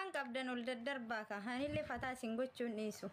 waan qabdan ol daddarbaa ka hanillee fataa isin gochuun dhiisu.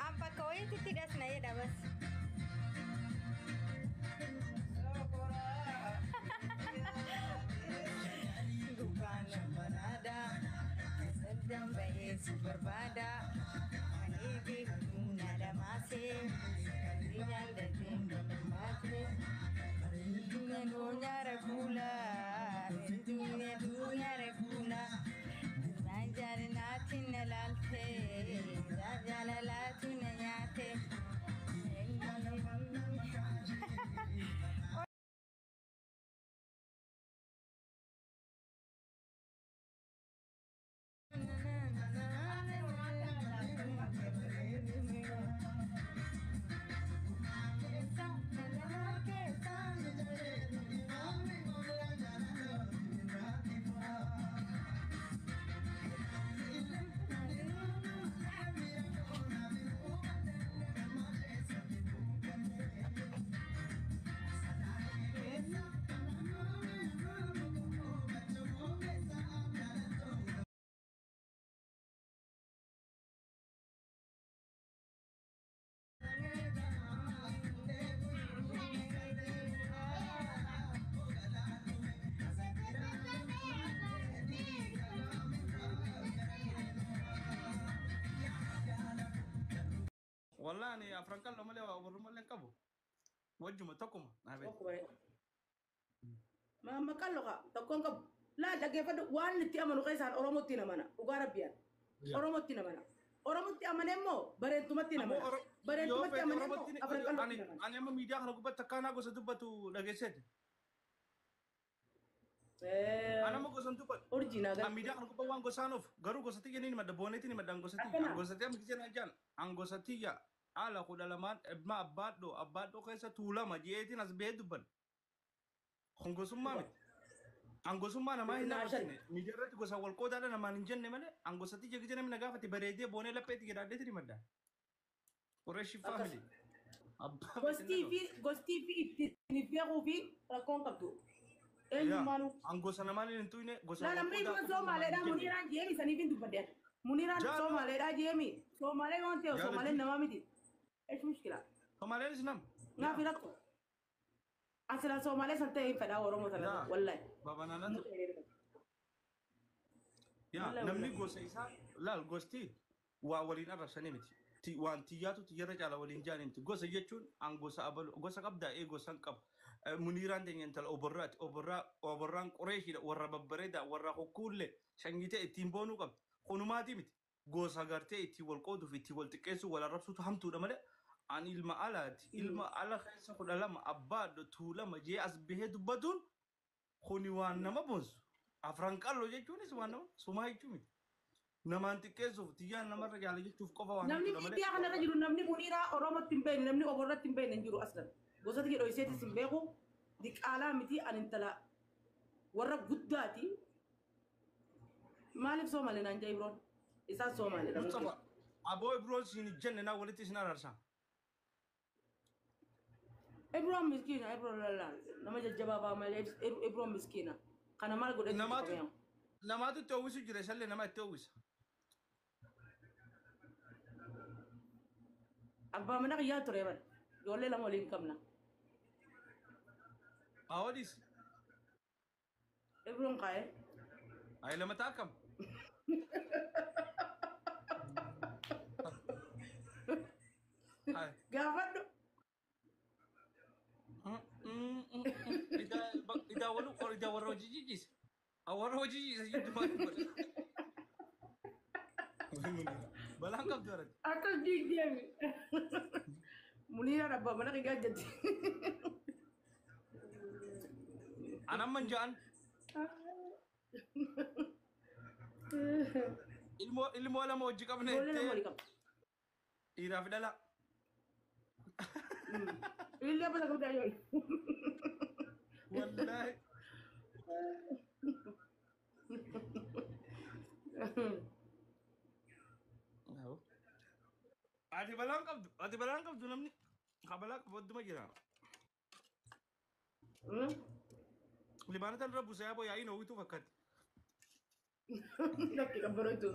Apa kau itu tidak senaya dah bos? Bukan berada, sedang bayi berbada, ini bunga ada masih, dengan daging bermati, dunia regular, dunia regular. Raja natin nalalke, raja lalatu nayate. والله أنا أفرنكال لما لي أورما لين كابو وجه متكم نبي ما قال له تكون كب لا ده كيف وان تي أمانو كيسان أورمو تينا منا وقاربيان أورمو تينا منا أورمو تي أمانيمو برينتو تينا منا برينتو تي أمانيمو أفرنكال أنا ما ميديا خلق بس تكانا قصة تبتو لقيسد أنا ما قصة تبت أورجينا أنا ميديا خلق بس وان قصانوف قرو قصة تيجي نين مدة بونة تيني مدة قصة تيجي مكيجنا جان عن قصة تيجي على خد لمان ما أبادو كيسة تولا ما جيتي ناس بيدبن خنقصهم مامي anggosum mana main na sini mijarat gosa wal koda na maninjen ne mane angosati jegi jene mina gafati berede bone la peti gira de tri madda Quraish family gosti fi ni fiago fi rakon kabdu el manu angosa na mane ntu ne gosa la namri ko so male da muniran jemi sani bin dubade muniran so male da jemi so male gonte so male na mamiti ايش مشكله so male isnam na fi rakko asala so male sante fada oromo tala wallahi baba nana ya namni gosa isa lal gosti wa walin arasane miti ti wan tiyatu tiyara jala walin janin ti gosa yechun an gosa abal gosa qabda e gosan qab muniran de yental oborran quraishi da warra babbareda warra hukulle shangite itimbonu qab khunumati miti gosa garte iti wal qodu fi iti wal tiqesu wala rabsu hamtu da male an ilma ala khaysa khudalama abad tulama je asbihe dubadun khuni wan nama bos afrankallo jechun is wan suma ichumi namanti kesu tiyan namar jala jechuf qofa wan namni biya kana rajulu namni munira oromo timbe namni oborra timbe njuru aslan gosati ke do iseti simbeku diqala miti anintala warra guddati malik somale nan jaybron isa somale mustafa aboy bro sini jenne na waliti sina rarsa Ebron miskina Ebron lala nama jajjaba ba mal Ebron miskina kana mal gode namatu tawisi jire salle nama tawis abba mana ya toreban dole la molin kamna awadis Ebron kay ay lama takam gafado ida walu or ida waro jijis awaro jijis ajidman balangkap jarat akal digem munira rabba mana kigajati Anak manjaan. Ilmu alam mo hojii qabne. Ijoollee lama walii qaba. Dhiiraa fi dhalaa. Illee bala qabdaa yoo. Wallahi. Ati balaan qabdu namni kabalaa qabu adduma jira. Limaana tan rabbu saya boy ayi noowitu fakkaatti. Lakki qabbaroo itu.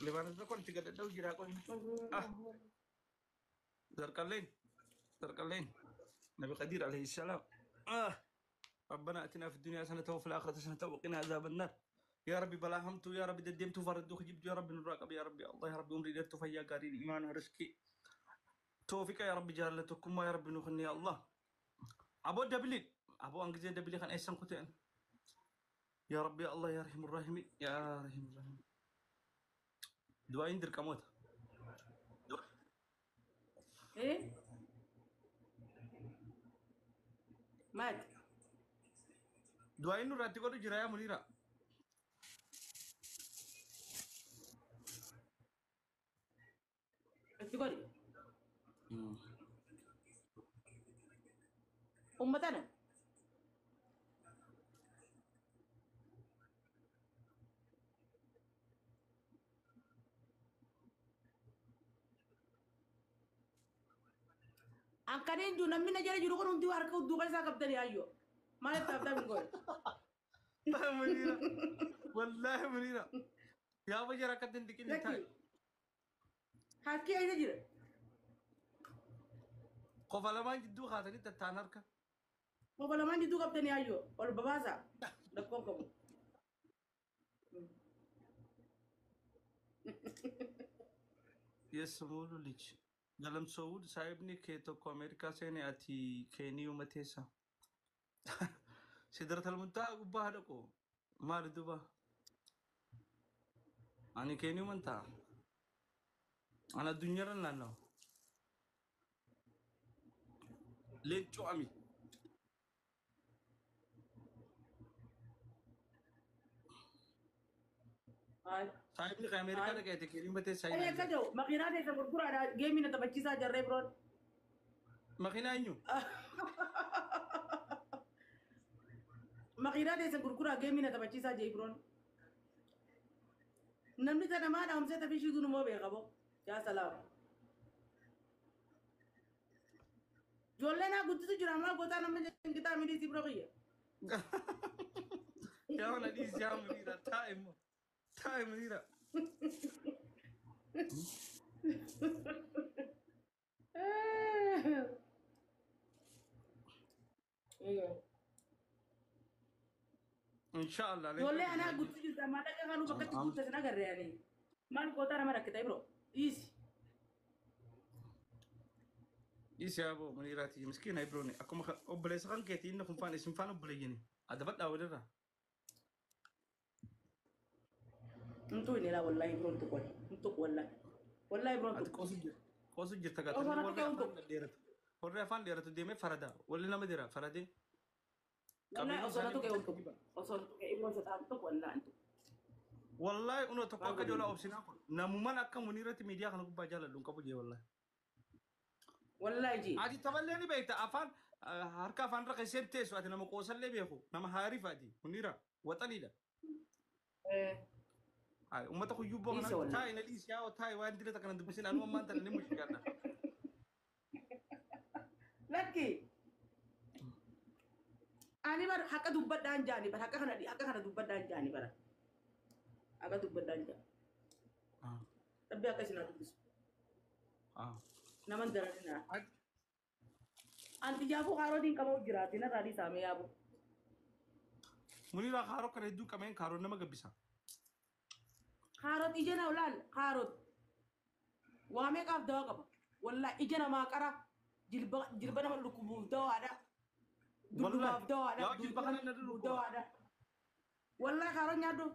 Limaana tan kon tiga dadhaw jira kon. Zarqalleen. Nabi Qadir alaihi salam. ربنا اتنا في الدنيا حسنه وفي الاخره حسنه وقنا عذاب النار يا ربي بلا همتو يا ربي ددمتو فردوك جبت يا ربي نراقب يا ربي الله يا ربي امري درت فيا قاري ايمان رزقي توفيق يا ربي جالتكم يا ربي نخني يا الله ابو دبلي ابو انجزي دبلي كان ايسن كوتين يا ربي يا الله يا رحيم الراحمين يا رحيم الراحمين دعاء اندر كموت ايه مات دعاء انه راتي كو جرا يا منيره افتكري أمتنا angkane ndu namni na jere juru ko ndu war ko dugal sa kaptani ayo mala tabta ngol منيره والله منيره يا بجرا كدن دكين تاي haki ay jira قف لما جدو خاطري تتانرك mo bala man du kaptani ayo wal babasa da konko يسمولو ليش قلم سعود صاحبني كيتو كو امريكا سيني اتي كينيو متيسا سدرت المنتهى قبا هدكو ما ردوبا أنا كينيو منتهى أنا الدنيا لنا لين شو أمي ay صاحبني كي أمريكا ده كيتو كينيو متيسا ay kajo makina de sa kurkura da game na tabachisa jarre bro ما خينا إنيو makina de sa kurkura game na tabachisa jay bro namni ta nama da amse ta bishi dunu mo be gabo ya salam jolle na gutu jura ma gota namne kita mi di bro ya يا ولا ديس يا منيرة تايم منيرة إن شاء الله jolle ana gutu jura ma da kanu bakati gutu na garre yani man gota na mara kita bro easy إيش يا أبو منيراتي مسكينة يبروني أكو أبليس خان كيتي إنكم فان اسم فان أبليجيني هذا بدأ ولا انتو ini lah wallahi bro untuk wallahi bro هذا كوسو جرت كذا ولا فان ديرت ديمه فردا ولا نما ديرا فردي wallahi osona tu kayak untuk osona tu kayak bro setan untuk wallahi antu والله أنا تقول كجولا أوبسنا أكون نمومان أكم منيراتي ميديا خنوك بجالا دون كابو جي والله wallahi ji عادي تبلني بيتا أفان هركا فان رك سيرتي سواتي نما كوسل لي بيخو نما هاري فادي منيرة وطني ده هاي أمتا خو يوبو Isa خنا wala. تاي نليس يا وتاي وين دلتا كنا دبسين أنا ما أنت اللي مش كنا laki ani bar haka dubbat dan jani bar haka kana dubbat dan jani bar aga dubbat dan jani tapi aka sina dubis naman darana anti jabu karo din kamo jirati na tadi same yabu منيرة خارو كنا يدو كمان خارو نما جبسا karot ijana ulan karot wame kaf dawa kaba walla ijana ma kara jilba na lukubu dawa ada dudu Wallahi. ma dawa ada Ya, jilba kana na lukubu. dawa ada walla karot nyado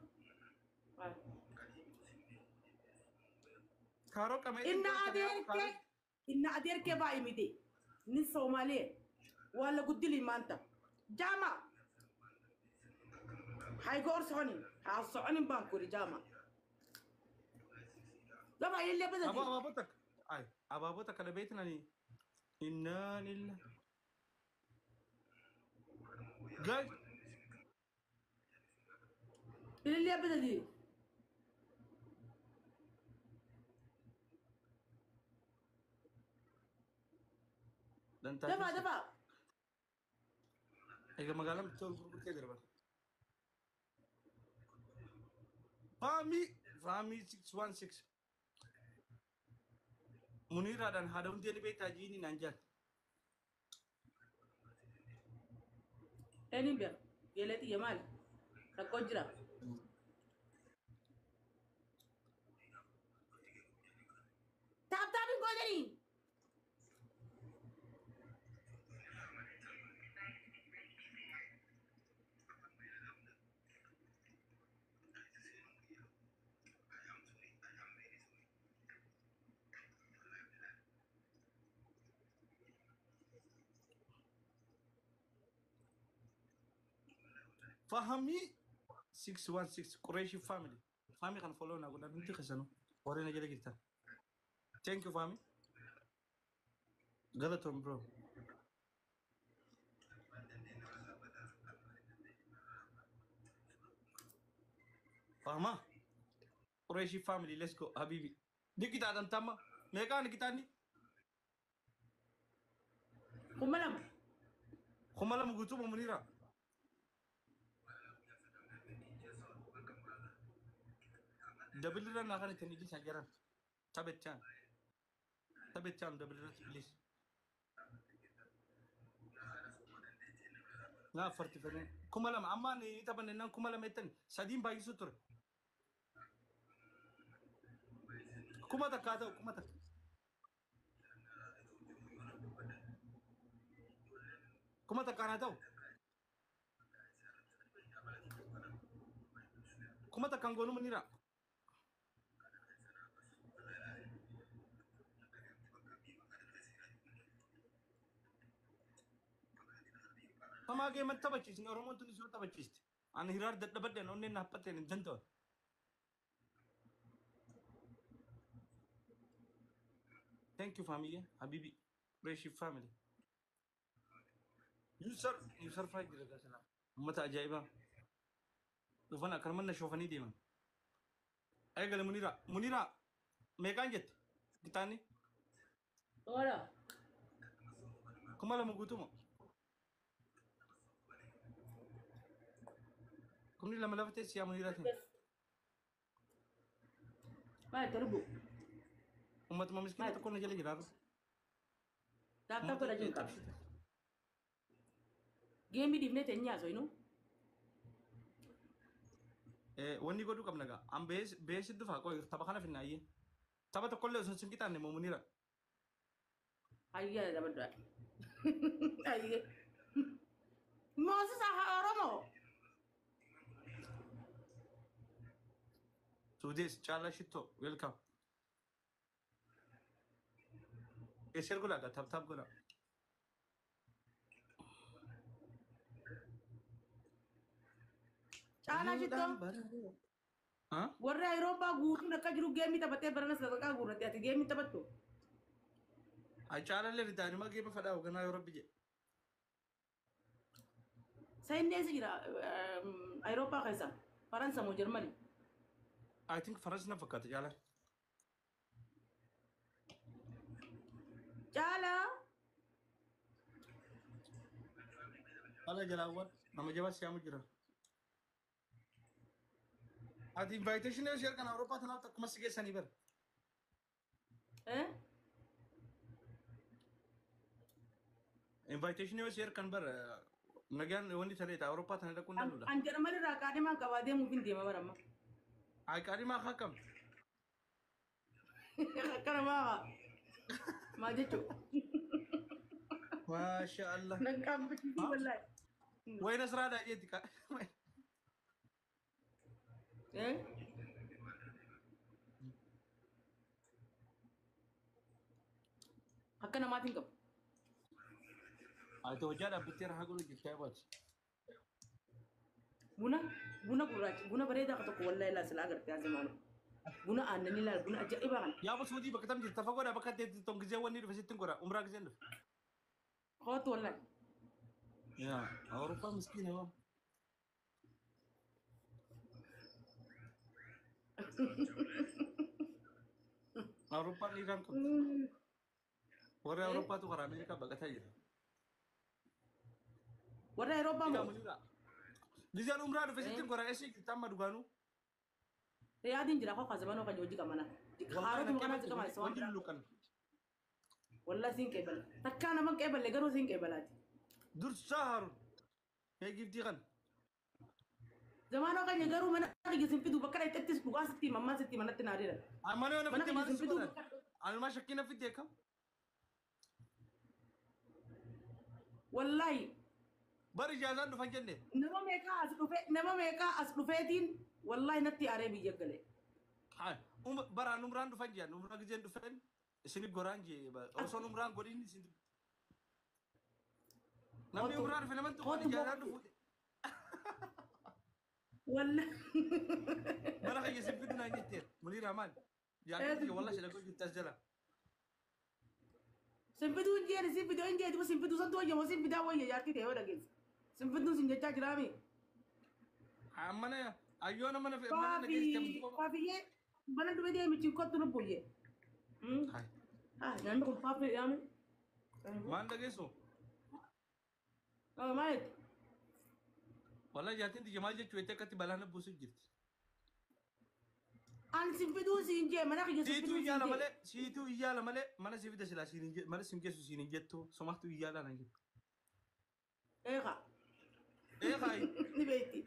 كارو كم إن أديرك باي ميدي نسومالي ولا قد لي ما أنت جامع هاي غور صوني هالصوني بانكوري جامع لما يلي بدأ أبابتك أي أبابتك على بيتنا ني إنا لله جاي يلي بدأ دي دفع إذا ما قالم تقول كده بقى فامي 616 منير dan hada undi ni beta jini nanjat ini biar yeleti yamal rakojra tap gojari فهمي 616 قريشي فاميلي كان فولونا قلنا بنتي خسنو ورينا جلي جدا ثانك يو فامي غلطهم برو فاهمة قريشي فاميلي ليتس جو حبيبي دي كده أنت تما ميكان كتاني خمالم قلتوا منيرة دبل رن أخذ تنيجي سجران تبتشان دبل رن بليز لا فرت فرن كمالم أماني تبان إنهم كمالم إتن سديم باي سطر كماتا كذا كماتا كانا تاو كماتا كان غونو منيرا فما جاي من تبتشيس نورمون توني سو تبتشيس أنا هيرار دت بدن أونين نحبتين جنتو thank you family حبيبي ريشي family يوسر فايد كده سلام متى عجيبة وفنا كرمنا شوفني ديما أي قال منيرة ميكان جت كتاني ولا كمالا مقوتوما كمني لما لفتت يا منيرة ما تربو أمة ما مسكينة تكون نجلي جرار لا تقول أجنك جيمي دي بنت إني أزوينو واني قدو كم نجا أم بيس الدفاع كوي تبخنا في النهاية تبى تقول له سنسين كتان نمو منيرة أيه ده بدر أيه ما سه أرامو سوديس چالا شتو ويلكم एशियर को लगा थप को लगा चाला जितो हाँ वर्रे यूरोपा गुरु नक्का जिरु गेम ही तबते बरना सदका गुरु त्याती गेम ही तबतो आई चाला ले रिटायर में गेम फटा होगा ना यूरोप भी सही नहीं सिरा यूरोपा कैसा फ्रांस मो जर्मनी आई थिंक फ्रांस ना फकत चाला चाला ala jala wat nama jaba siamu jira ad invitation share kana europa thana tak masige sanibar invitation share kan bar nagan woni thale ta europa thana da kunna lula an jarmani ra ka de man ka wade mu bin de ma baramma ay kari ma hakam kana ma ما جيتو ما شاء الله نقام بكي والله وين اسرع ده جيتك ايه أكنا ما تنقب أنت وجانا بتير حقول لك كيفاش بنا كوراج بنا بريدة كتوك والله لا سلاجر يا زمانه بنا أنني لا بنا أجا إبان يا بس ودي بكتم جت تفقوا بكت تونجزي وني في ستين كورة عمرك زين خاط والله يا أوروبا مسكينة هو أوروبا نيران كم ورا أوروبا تو كرا أمريكا بقى تاجر ورا أوروبا مو لزيان عمرك في ستين كورة إيش تام دوغانو يا دين جرا خو زمانه كان يوجي كمانا خارج مكانا زي كمان سوام وجل لوكان والله سين كيبل تكانا ما كيبل لقرو سين كيبلات دور شهر هيجي بديغن زمانه كان يقرو من أجي سنفيدو بكرة يتتس بقى ستي ماما ستي منات ناريرا أنا من في أجي سنفيدو أنا ما شكينا في ديكا والله bari jazan du fanjenne nama meka asdufetin wallahi natti arabi jagale ha bara numran du fanja numran gizen du fen sini goranje ba oso numran godini sini nabi numran fe naman to ko jazan du والله bara kay yesib du na ngitter munir aman ya ngi wallahi shada ko tasjala سنفيدو إنجيل سنفيدو إنجيل تبغى سنفيدو سنتو يا ما سنفيدو ويا يا كده ولا جيز سنفيدو سنجتا جرامي amana ayona mana fe mana nagis papi ye bana do be mi ci ko to no boye hay nan ko papi ya mi man da geso mate wallahi jatin di jamal je chuete kati balana busu girt an sنفيدو سنجي mana ko situ iyala male mana sifida sila sininje mana simge su sininjetto somahtu iyala nangi ايه eh khay نبيتي